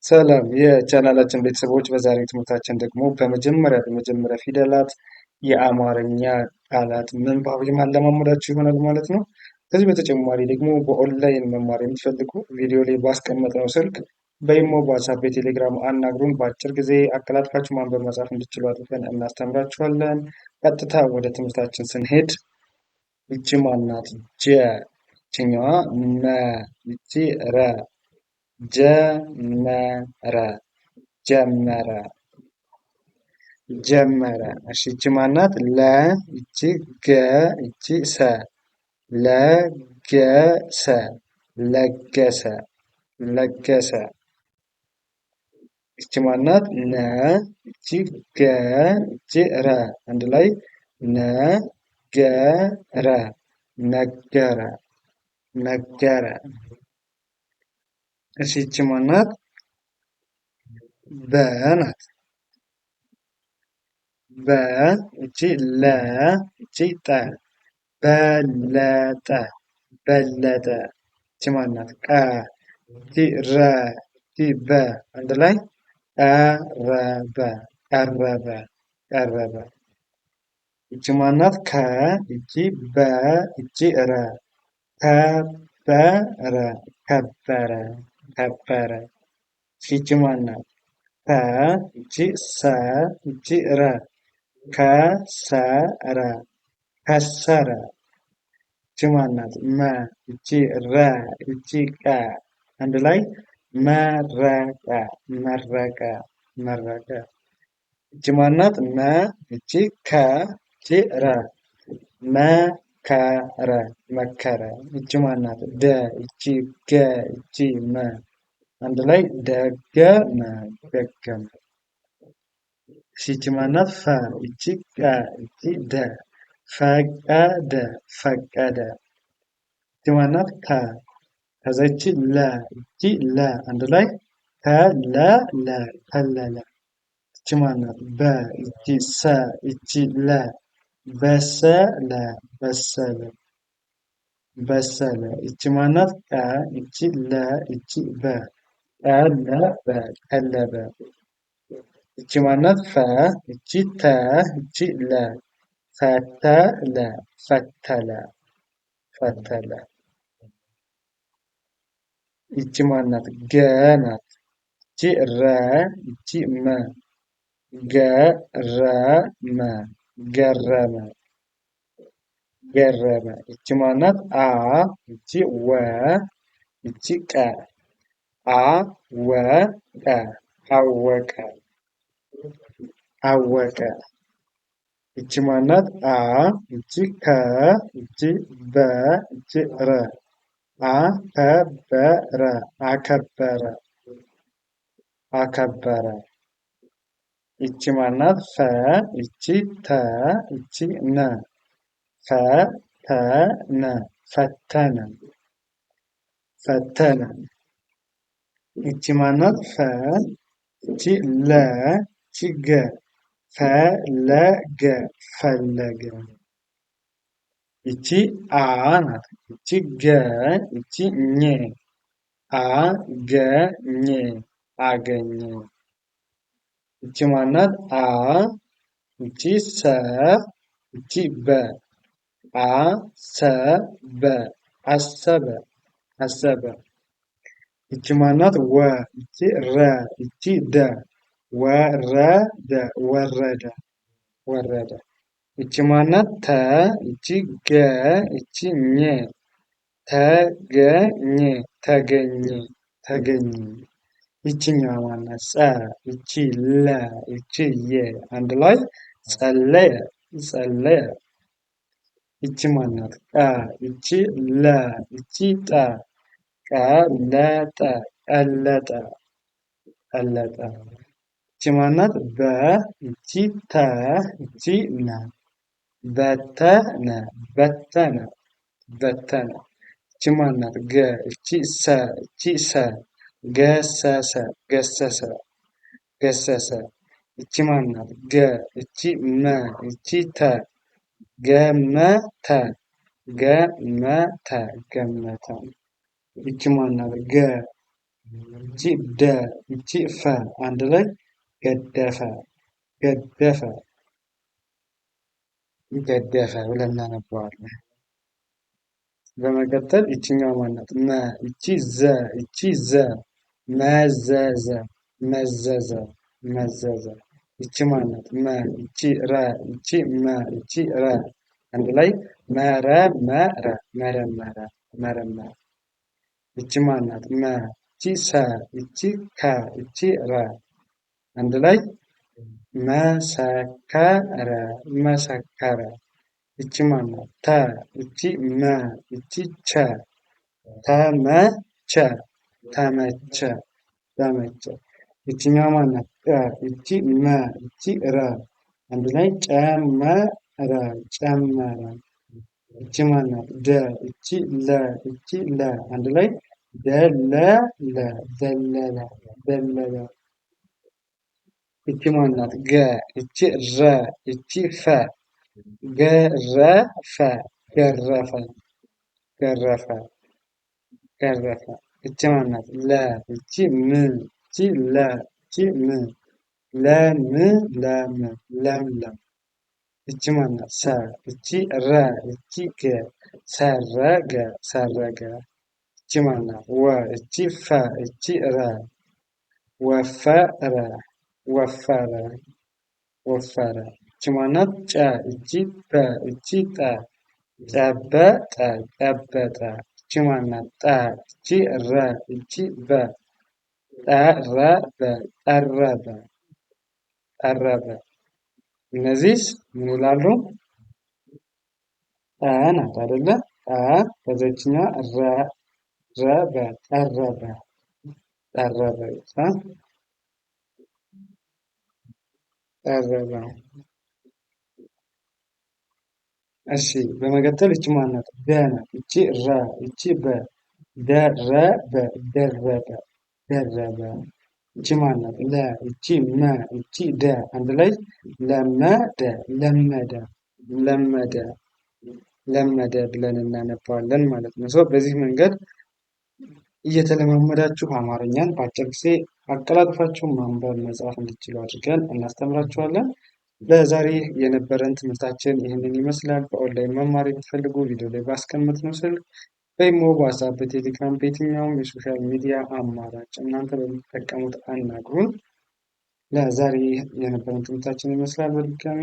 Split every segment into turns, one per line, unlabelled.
ሰላም የቻናላችን ቤተሰቦች፣ በዛሬ ትምህርታችን ደግሞ በመጀመሪያ ፊደላት የአማርኛ ቃላት ምንባብ የማለማመዳችሁ ይሆናል ማለት ነው። ከዚህ በተጨማሪ ደግሞ በኦንላይን መማር የምትፈልጉ ቪዲዮ ላይ ባስቀመጥነው ስልክ በኢሞ፣ በዋትስአፕ፣ በቴሌግራም አናግሩን። በአጭር ጊዜ አቀላጥፋችሁ ማንበብ መጻፍ እንድችሉ አድርገን እናስተምራችኋለን። ቀጥታ ወደ ትምህርታችን ስንሄድ ይቺ ማናት? ጀ፣ ይችኛዋ መ፣ ይቺ ረ ጀመረ ጀመረ ጀመረ። እሺ ይቺ ማናት? ለ፣ ይቺ ገ፣ ይቺ ሰ ለገሰ ለገሰ ለገሰ። ይቺ ማናት? ነ፣ ይቺ ገ፣ ይቺ ረ አንድ ላይ ነገረ ነገረ ነገረ። እሺ ይቺ ማናት? በ ናት። በ፣ ይቺ ለ፣ ይቺ ጠ በለጠ በለጠ። ይቺ ማናት? ቀ፣ ይቺ ረ፣ ይቺ በ አንድ ላይ ቀረበ ቀረበ ቀረበ። ይቺ ማናት? ከ፣ ይቺ በ፣ ይቺ ረ ከበረ ከበረ ከበረ። ይቺ ማናት? ፐ፣ ይቺ ሰ፣ ይቺ ረ ከሰረ ከሰረ። ይቺ ማናት? መ፣ ይቺ ረ፣ ይቺ ቀ አንድ ላይ መረቀ መረቀ መረቀ። ይቺ ማናት? መ፣ ይቺ ከ፣ ይቺ ረ መከረ መከረ። ይቺ ማናት? ደ፣ ይቺ ገ፣ ይቺ መ አንድ ላይ ደገመ ደገመ። ይቺ ማናት? ፈ፣ ይቺ ቀ፣ ይቺ ደ ፈቀደ ፈቀደ። ይቺ ማናት? ከ፣ ከዛ ይቺ ለ፣ ይቺ ለ አንድ ላይ ከለለ ከለለ። ይቺ ማናት? በ፣ ይቺ ሰ፣ ይቺ ለ በሰለ በሰለ በሰለ። ይቺ ማናት? ቀ፣ ይቺ ለ፣ ይቺ በ ቀለበ ቀለበ። ይቺ ማናት? ፈ፣ ይቺ ተ፣ ይቺ ለ ፈተለ ፈተለ ፈተለ። ይቺ ማናት? ገ ናት። ይቺ ረ፣ ይቺ መ ገረመ ገረመ ገረመ። ይቺ ማናት? አ፣ ይቺ ወ፣ ይቺ ቀ አወቀ አወቀ አወቀ። ይቺ ማናት? አ፣ ይቺ ከ፣ ይቺ በ፣ ይቺ ረ አከበረ አከበረ አከበረ። ይቺ ማናት? ፈ፣ ይቺ ተ፣ ይቺ ነ ፈተነ ፈተነ ፈተነ። ይቺ ማናት? ፈ፣ ይቺ ለ፣ ይቺ ገ ፈለገ ፈለገ። ይቺ አ ናት። ይቺ ገ፣ ይቺ ኘ አገኘ አገኘ። ይቺ ማናት? አ፣ ይቺ ሰ፣ ይቺ በ አሰበ አሰበ አሰበ። ይቺ ማናት? ወ፣ ይቺ ረ፣ ይቺ ደ ወረደ ወረደ ወረደ። ይቺ ማናት? ተ፣ ይቺ ገ፣ ይቺ ኘ ተገኘ ተገኘ ተገኘ። ይቺኛዋ ማናት? ጸ፣ ይቺ ለ፣ ይቺ የ አንድ ላይ ጸለየ ጸለየ። ይቺ ማናት? ቀ፣ ይቺ ለ፣ ይቺ ጠ ቀለጠ ቀለጠ ቀለጠ። ይቺ ማናት? በ፣ ይቺ ተ፣ ይቺ ነ በተነ በተነ በተነ። ይቺ ማናት? ገ፣ ይቺ ሰ፣ ይቺ ሰ ገሰሰ ገሰሰ ገሰሰ። ይቺ ማናት? ገ፣ ይቺ መ፣ ይቺ ተ ገመተ ገመተ ገመተ። ይቺ ማናት? ገ፣ ይቺ ደ ይቺ ፈ አንድ ላይ ገደፈ ገደፈ ገደፈ ብለን እናነበዋለን። በመቀጠል ይችኛዋ ማናት? መ ይቺ ዘ ይቺ ዘ መዘዘ መዘዘ መዘዘ። ይቺ ማናት? መ ይቺ ረ ይቺ መ ይቺ ረ አንድ ላይ መረመረ መረመረ መረመረ። ይቺ ማናት? መ ይቺ ሰ ይቺ ከ ይቺ ረ አንድ ላይ መሰከረ መሰከረ። ይቺ ማናት? ተ ይቺ መ ይቺ ቸ ተመቸ ተመቸ ተመቸ። ይቺኛዋ ማናት? ጠ ይቺ መ ይቺ ረ አንድ ላይ ጨመረ ጨመረ። ይቺ ማናት? ደ ይቺ ለ ይቺ ለ አንድ ላይ ደለለ ደለለ ደለለ። ይቺ ማናት? ገ ይቺ ረ ይቺ ፈ ገረፈ ገረፈ ገረፈ ገረፈ። ይቺ ማናት? ለ ይቺ ም ይቺ ለ ይቺ ም ለምለም ለምለም። ይቺ ማናት? ሰ ይቺ ረ ይቺ ገ ሰረገ ሰረገ። ይቺ ማናት? ወ ይቺ ፈ ይቺ ረ ወፈረ ወፈረ ወፈረ። ይቺ ማናት? ጨ ይቺ በ ይቺ ጠ ጨበጠ ጨበጠ። ይቺ ማናት? ጠ ይቺ ረ ይቺ በ ጠረበ ጠረበ ጠረበ። እነዚህስ ምን ይላሉ? ጠ ናት አይደለ? ጠ ከዚችኛዋ ረበ ጠረበ ጠረበ ጠረበ። እሺ በመቀጠል ይቺ ማናት? ደ ናት። ይቺ ረ ይቺ በ ደረበ ደረበ ደረበ። ይቺ ማናት? ለ ይቺ መ ይቺ ደ አንድ ላይ ለመደ ለመደ ለመደ ለመደ ብለን እናነባዋለን ማለት ነው። በዚህ መንገድ እየተለማመዳችሁ አማርኛን በአጭር ጊዜ አቀላጥፋችሁ ማንበብ መጻፍ እንዲችሉ አድርገን እናስተምራችኋለን። ለዛሬ የነበረን ትምህርታችን ይህንን ይመስላል። በኦንላይን መማር የምትፈልጉ ቪዲዮ ላይ ባስቀመጥነው ስልክ በኢሞ፣ በዋትስአፕ፣ በቴሌግራም በየትኛውም የሶሻል ሚዲያ አማራጭ እናንተ በምትጠቀሙት አናግሩን። ለዛሬ የነበረን ትምህርታችን ይመስላል። በድጋሚ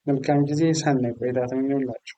መልካም ጊዜ፣ ሰናይ ቆይታ ተመኘሁላችሁ።